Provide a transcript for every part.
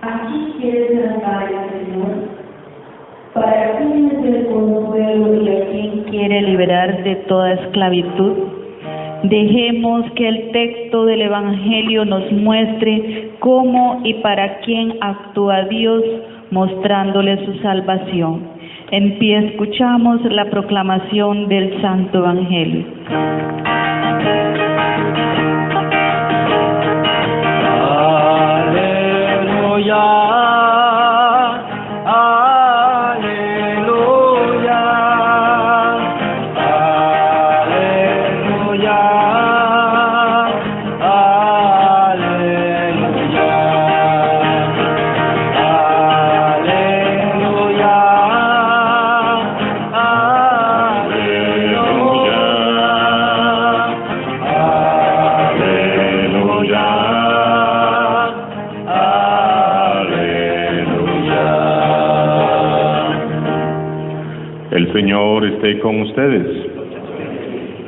Aquí quiere tratar el Señor. ¿Para quién es el consuelo y a quién quiere liberar de toda esclavitud? Dejemos que el texto del Evangelio nos muestre cómo y para quién actúa Dios, mostrándole su salvación. En pie escuchamos la proclamación del Santo Evangelio. El Señor esté con ustedes.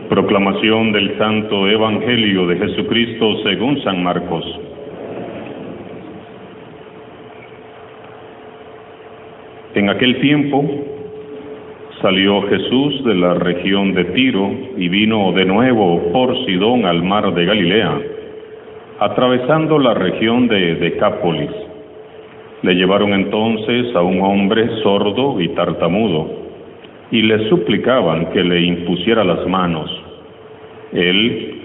Proclamación del Santo Evangelio de Jesucristo según San Marcos. En aquel tiempo salió Jesús de la región de Tiro y vino de nuevo por Sidón al mar de Galilea, atravesando la región de Decápolis. Le llevaron entonces a un hombre sordo y tartamudo, y le suplicaban que le impusiera las manos. Él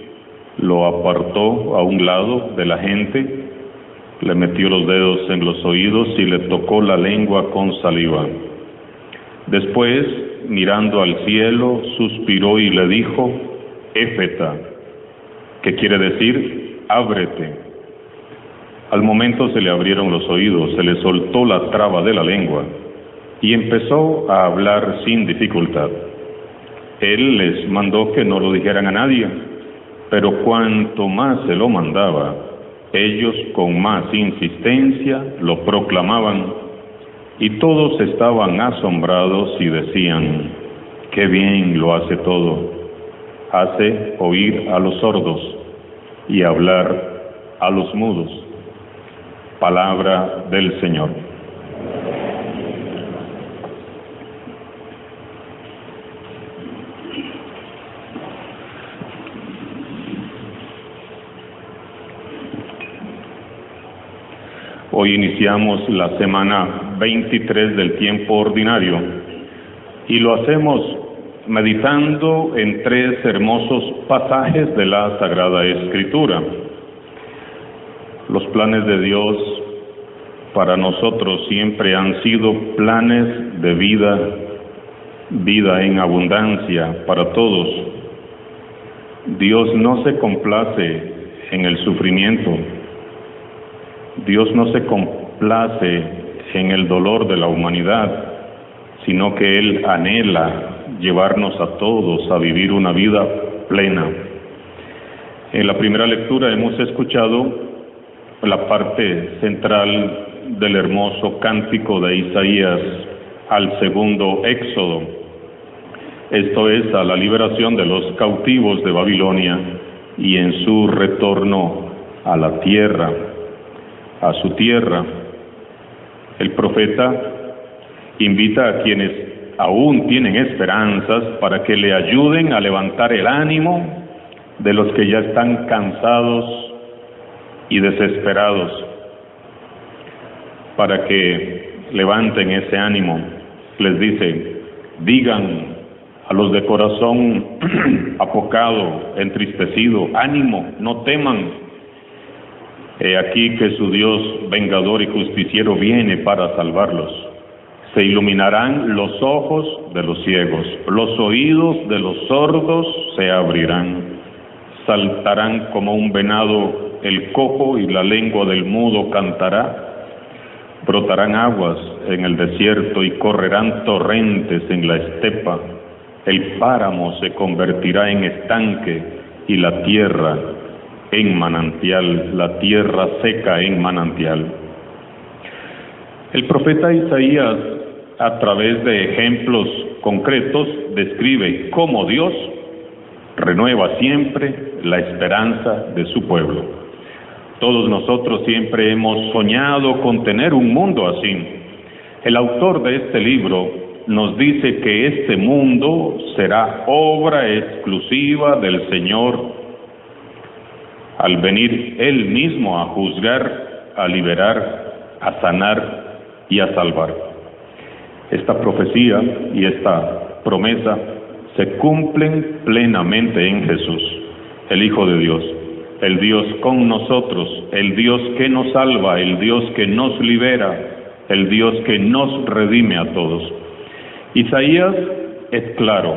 lo apartó a un lado de la gente, le metió los dedos en los oídos y le tocó la lengua con saliva. Después, mirando al cielo, suspiró y le dijo: Éfeta, que quiere decir ábrete. Al momento se le abrieron los oídos, se le soltó la traba de la lengua y empezó a hablar sin dificultad. Él les mandó que no lo dijeran a nadie, pero cuanto más se lo mandaba, ellos con más insistencia lo proclamaban, y todos estaban asombrados y decían: ¡qué bien lo hace todo! Hace oír a los sordos y hablar a los mudos. Palabra del Señor. Hoy iniciamos la semana 23 del tiempo ordinario y lo hacemos meditando en tres hermosos pasajes de la Sagrada Escritura. Los planes de Dios para nosotros siempre han sido planes de vida, vida en abundancia para todos. Dios no se complace en el sufrimiento. Dios no se complace en el dolor de la humanidad, sino que Él anhela llevarnos a todos a vivir una vida plena. En la primera lectura hemos escuchado la parte central del hermoso cántico de Isaías al segundo éxodo. Esto es, a la liberación de los cautivos de Babilonia y en su retorno a la tierra, a su tierra. El profeta invita a quienes aún tienen esperanzas para que le ayuden a levantar el ánimo de los que ya están cansados y desesperados, para que levanten ese ánimo. Les dice: digan a los de corazón apocado, entristecido, ánimo, no teman. He aquí que su Dios vengador y justiciero viene para salvarlos. Se iluminarán los ojos de los ciegos, los oídos de los sordos se abrirán, saltarán como un venado el cojo y la lengua del mudo cantará. Brotarán aguas en el desierto y correrán torrentes en la estepa. El páramo se convertirá en estanque y la tierra en manantial, la tierra seca en manantial. El profeta Isaías, a través de ejemplos concretos, describe cómo Dios renueva siempre la esperanza de su pueblo. Todos nosotros siempre hemos soñado con tener un mundo así. El autor de este libro nos dice que este mundo será obra exclusiva del Señor al venir Él mismo a juzgar, a liberar, a sanar y a salvar. Esta profecía y esta promesa se cumplen plenamente en Jesús, el Hijo de Dios, el Dios con nosotros, el Dios que nos salva, el Dios que nos libera, el Dios que nos redime a todos. Isaías es claro: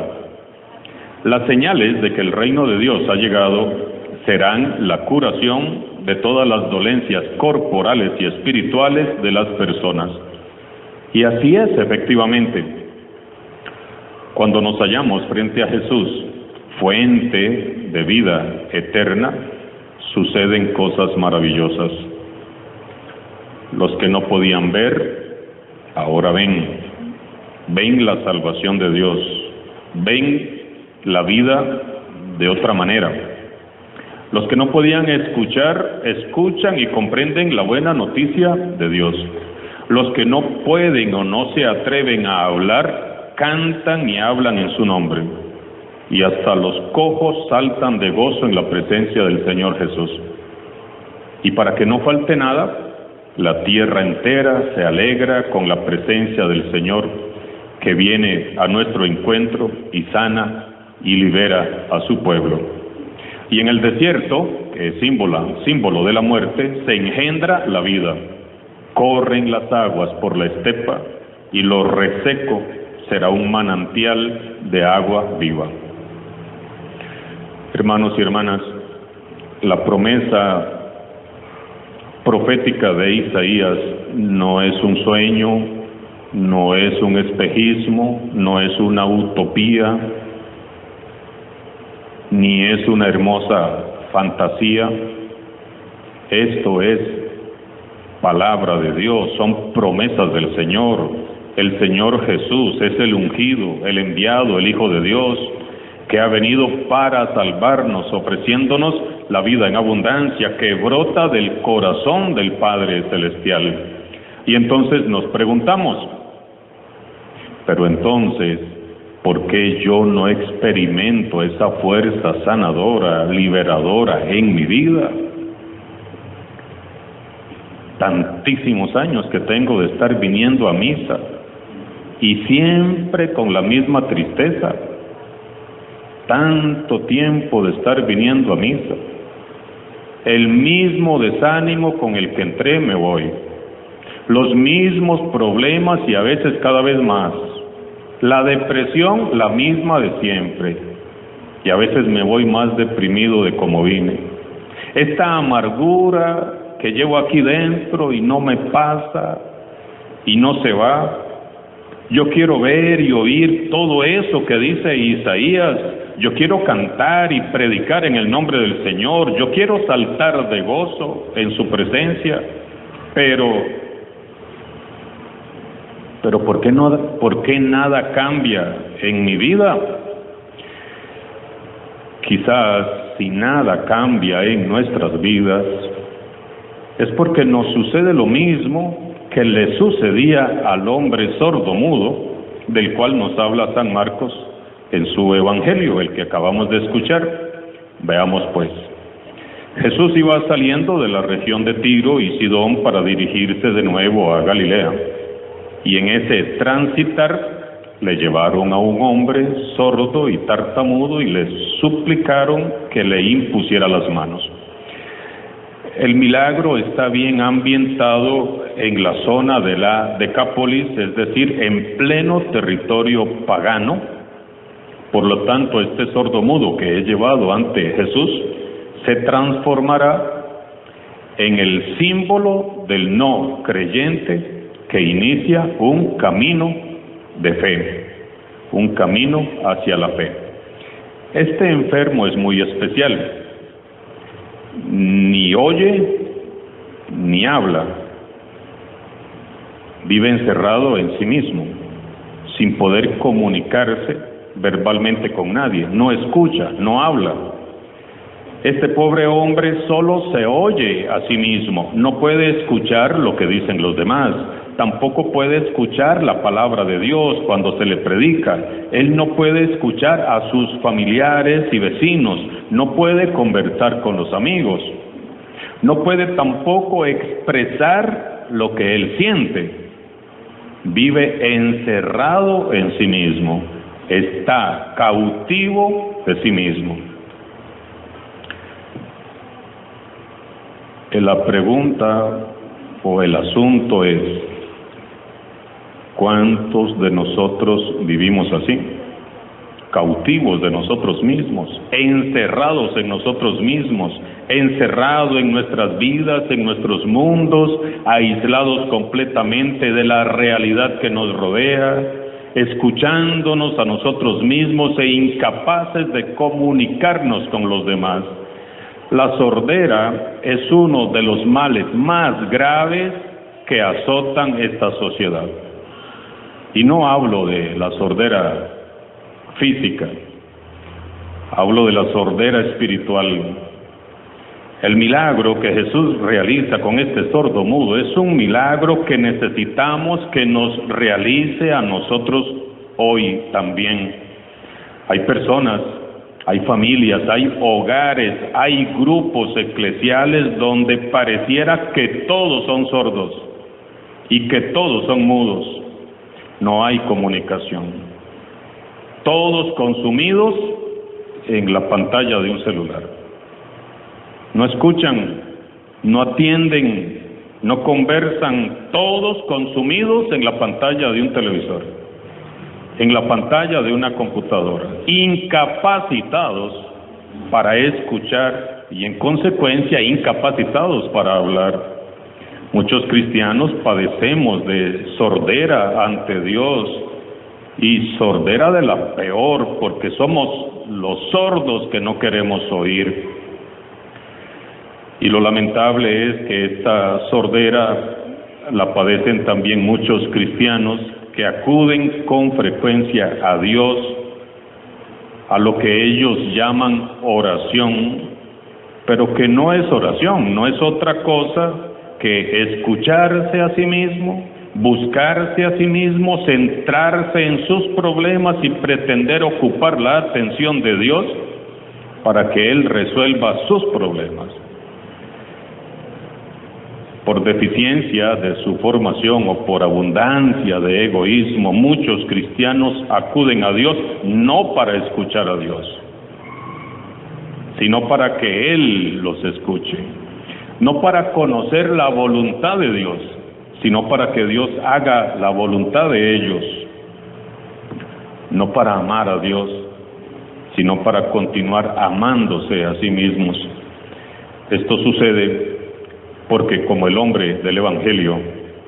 las señales de que el reino de Dios ha llegado serán la curación de todas las dolencias corporales y espirituales de las personas. Y así es, efectivamente. Cuando nos hallamos frente a Jesús, fuente de vida eterna, suceden cosas maravillosas. Los que no podían ver, ahora ven. Ven la salvación de Dios. Ven la vida de otra manera. Los que no podían escuchar, escuchan y comprenden la buena noticia de Dios. Los que no pueden o no se atreven a hablar, cantan y hablan en su nombre. Y hasta los cojos saltan de gozo en la presencia del Señor Jesús. Y para que no falte nada, la tierra entera se alegra con la presencia del Señor, que viene a nuestro encuentro y sana y libera a su pueblo. Y en el desierto, que es símbolo de la muerte, se engendra la vida. Corren las aguas por la estepa y lo reseco será un manantial de agua viva. Hermanos y hermanas, la promesa profética de Isaías no es un sueño, no es un espejismo, no es una utopía, ni es una hermosa fantasía. Esto es palabra de Dios, son promesas del Señor. El Señor Jesús es el ungido, el enviado, el Hijo de Dios, que ha venido para salvarnos, ofreciéndonos la vida en abundancia que brota del corazón del Padre Celestial. Y entonces nos preguntamos, pero entonces, ¿por qué yo no experimento esa fuerza sanadora, liberadora en mi vida? Tantísimos años que tengo de estar viniendo a misa y siempre con la misma tristeza. Tanto tiempo de estar viniendo a misa. El mismo desánimo con el que entré me voy. Los mismos problemas y a veces cada vez más. La depresión, la misma de siempre. Y a veces me voy más deprimido de como vine. Esta amargura que llevo aquí dentro y no me pasa y no se va. Yo quiero ver y oír todo eso que dice Isaías. Yo quiero cantar y predicar en el nombre del Señor. Yo quiero saltar de gozo en su presencia. Pero ¿por qué nada cambia en mi vida? Quizás si nada cambia en nuestras vidas, es porque nos sucede lo mismo que le sucedía al hombre sordomudo, del cual nos habla San Marcos en su Evangelio, el que acabamos de escuchar. Veamos pues. Jesús iba saliendo de la región de Tiro y Sidón para dirigirse de nuevo a Galilea. Y en ese transitar le llevaron a un hombre sordo y tartamudo y le suplicaron que le impusiera las manos. El milagro está bien ambientado en la zona de la Decápolis, es decir, en pleno territorio pagano. Por lo tanto, este sordomudo que es llevado ante Jesús se transformará en el símbolo del no creyente que inicia un camino de fe, un camino hacia la fe. Este enfermo es muy especial. Ni oye, ni habla. Vive encerrado en sí mismo, sin poder comunicarse verbalmente con nadie. No escucha, no habla. Este pobre hombre solo se oye a sí mismo, no puede escuchar lo que dicen los demás, tampoco puede escuchar la palabra de Dios cuando se le predica, él no puede escuchar a sus familiares y vecinos, no puede conversar con los amigos, no puede tampoco expresar lo que él siente, vive encerrado en sí mismo, está cautivo de sí mismo. La pregunta o el asunto es, ¿cuántos de nosotros vivimos así? Cautivos de nosotros mismos, encerrados en nosotros mismos, encerrados en nuestras vidas, en nuestros mundos, aislados completamente de la realidad que nos rodea, escuchándonos a nosotros mismos e incapaces de comunicarnos con los demás. La sordera es uno de los males más graves que azotan esta sociedad. Y no hablo de la sordera física, hablo de la sordera espiritual. El milagro que Jesús realiza con este sordo mudo es un milagro que necesitamos que nos realice a nosotros hoy también. Hay personas, hay familias, hay hogares, hay grupos eclesiales donde pareciera que todos son sordos y que todos son mudos. No hay comunicación. Todos consumidos en la pantalla de un celular. No escuchan, no atienden, no conversan, todos consumidos en la pantalla de un televisor, en la pantalla de una computadora, incapacitados para escuchar y en consecuencia incapacitados para hablar. Muchos cristianos padecemos de sordera ante Dios y sordera de la peor, porque somos los sordos que no queremos oír. Y lo lamentable es que esta sordera la padecen también muchos cristianos que acuden con frecuencia a Dios, a lo que ellos llaman oración, pero que no es oración, no es otra cosa que escucharse a sí mismo, buscarse a sí mismo, centrarse en sus problemas y pretender ocupar la atención de Dios para que Él resuelva sus problemas. Por deficiencia de su formación o por abundancia de egoísmo, muchos cristianos acuden a Dios no para escuchar a Dios, sino para que Él los escuche. No para conocer la voluntad de Dios, sino para que Dios haga la voluntad de ellos. No para amar a Dios, sino para continuar amándose a sí mismos. Esto sucede porque como el hombre del Evangelio,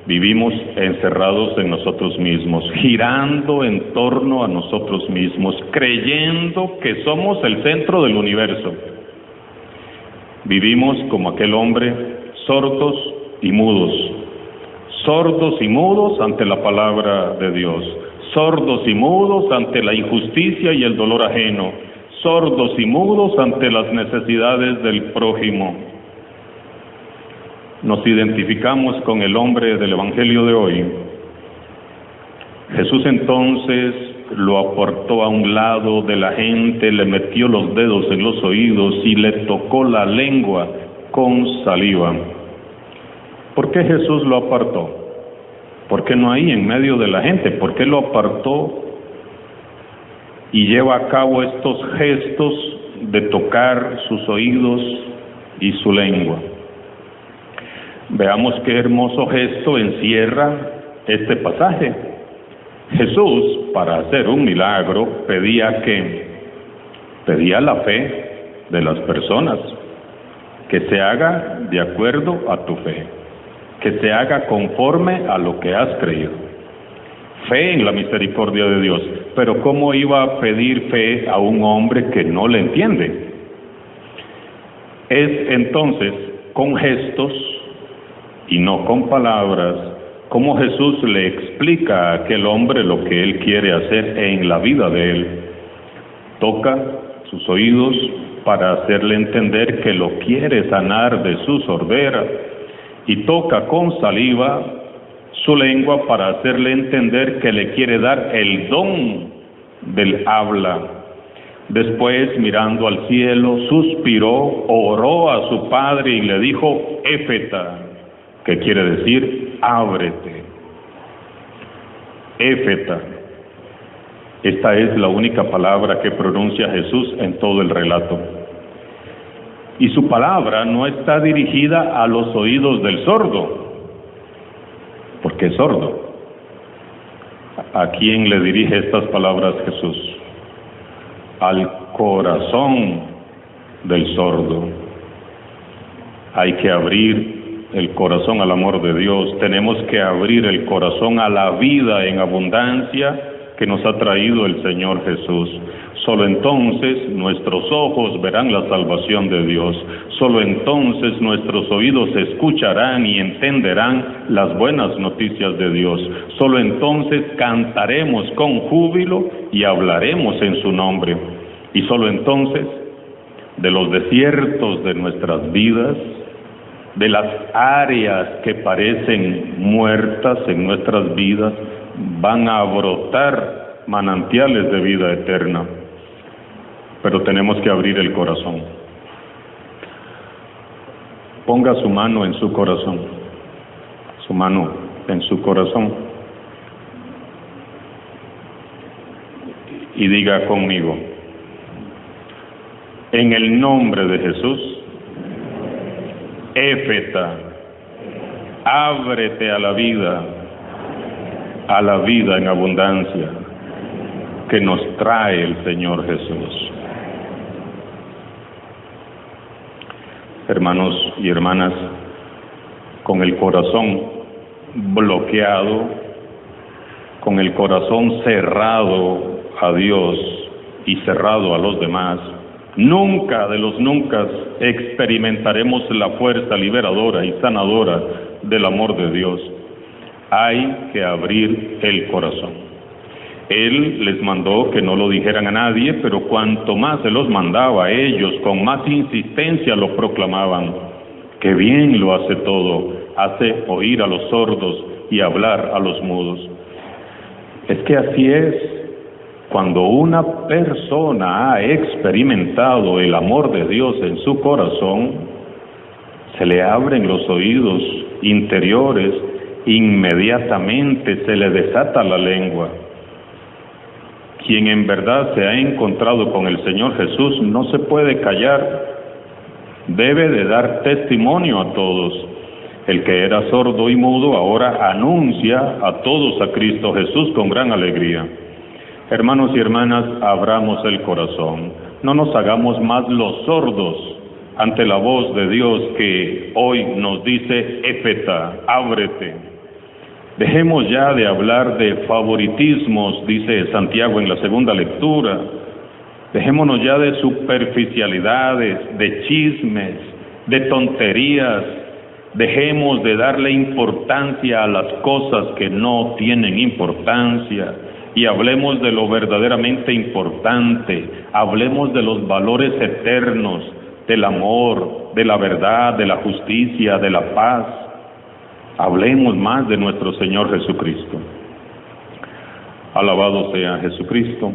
vivimos encerrados en nosotros mismos, girando en torno a nosotros mismos, creyendo que somos el centro del universo. Vivimos como aquel hombre, sordos y mudos ante la palabra de Dios, sordos y mudos ante la injusticia y el dolor ajeno, sordos y mudos ante las necesidades del prójimo. Nos identificamos con el hombre del Evangelio de hoy. Jesús entonces lo apartó a un lado de la gente, le metió los dedos en los oídos y le tocó la lengua con saliva. ¿Por qué Jesús lo apartó? ¿Por qué no ahí en medio de la gente? ¿Por qué lo apartó y lleva a cabo estos gestos de tocar sus oídos y su lengua? Veamos qué hermoso gesto encierra este pasaje. Jesús, para hacer un milagro, pedía la fe de las personas, que se haga de acuerdo a tu fe, que se haga conforme a lo que has creído. Fe en la misericordia de Dios. Pero ¿cómo iba a pedir fe a un hombre que no le entiende? Es entonces con gestos y no con palabras, como Jesús le explica a aquel hombre lo que él quiere hacer en la vida de él. Toca sus oídos para hacerle entender que lo quiere sanar de su sordera, y toca con saliva su lengua para hacerle entender que le quiere dar el don del habla. Después, mirando al cielo, suspiró, oró a su padre y le dijo, Éfeta, que quiere decir, ábrete. Éfeta. Esta es la única palabra que pronuncia Jesús en todo el relato. Y su palabra no está dirigida a los oídos del sordo, porque es sordo. ¿A quién le dirige estas palabras Jesús? Al corazón del sordo. Hay que abrir el corazón al amor de Dios. Tenemos que abrir el corazón a la vida en abundancia que nos ha traído el Señor Jesús. Solo entonces nuestros ojos verán la salvación de Dios. Solo entonces nuestros oídos escucharán y entenderán las buenas noticias de Dios. Solo entonces cantaremos con júbilo y hablaremos en su nombre. Y solo entonces, de los desiertos de nuestras vidas, de las áreas que parecen muertas en nuestras vidas, van a brotar manantiales de vida eterna. Pero tenemos que abrir el corazón. Ponga su mano en su corazón. Su mano en su corazón. Y diga conmigo, en el nombre de Jesús, Éfeta, ábrete a la vida en abundancia que nos trae el Señor Jesús. Hermanos y hermanas, con el corazón bloqueado, con el corazón cerrado a Dios y cerrado a los demás, nunca de los nunca experimentaremos la fuerza liberadora y sanadora del amor de Dios. Hay que abrir el corazón. Él les mandó que no lo dijeran a nadie, pero cuanto más se los mandaba a ellos, con más insistencia lo proclamaban. ¡Qué bien lo hace todo! Hace oír a los sordos y hablar a los mudos. Es que así es. Cuando una persona ha experimentado el amor de Dios en su corazón, se le abren los oídos interiores, inmediatamente se le desata la lengua. Quien en verdad se ha encontrado con el Señor Jesús no se puede callar, debe de dar testimonio a todos. El que era sordo y mudo ahora anuncia a todos a Cristo Jesús con gran alegría. Hermanos y hermanas, abramos el corazón, no nos hagamos más los sordos ante la voz de Dios que hoy nos dice, Éfeta, ábrete. Dejemos ya de hablar de favoritismos, dice Santiago en la segunda lectura. Dejémonos ya de superficialidades, de chismes, de tonterías. Dejemos de darle importancia a las cosas que no tienen importancia y hablemos de lo verdaderamente importante. Hablemos de los valores eternos, del amor, de la verdad, de la justicia, de la paz. Hablemos más de nuestro Señor Jesucristo. Alabado sea Jesucristo.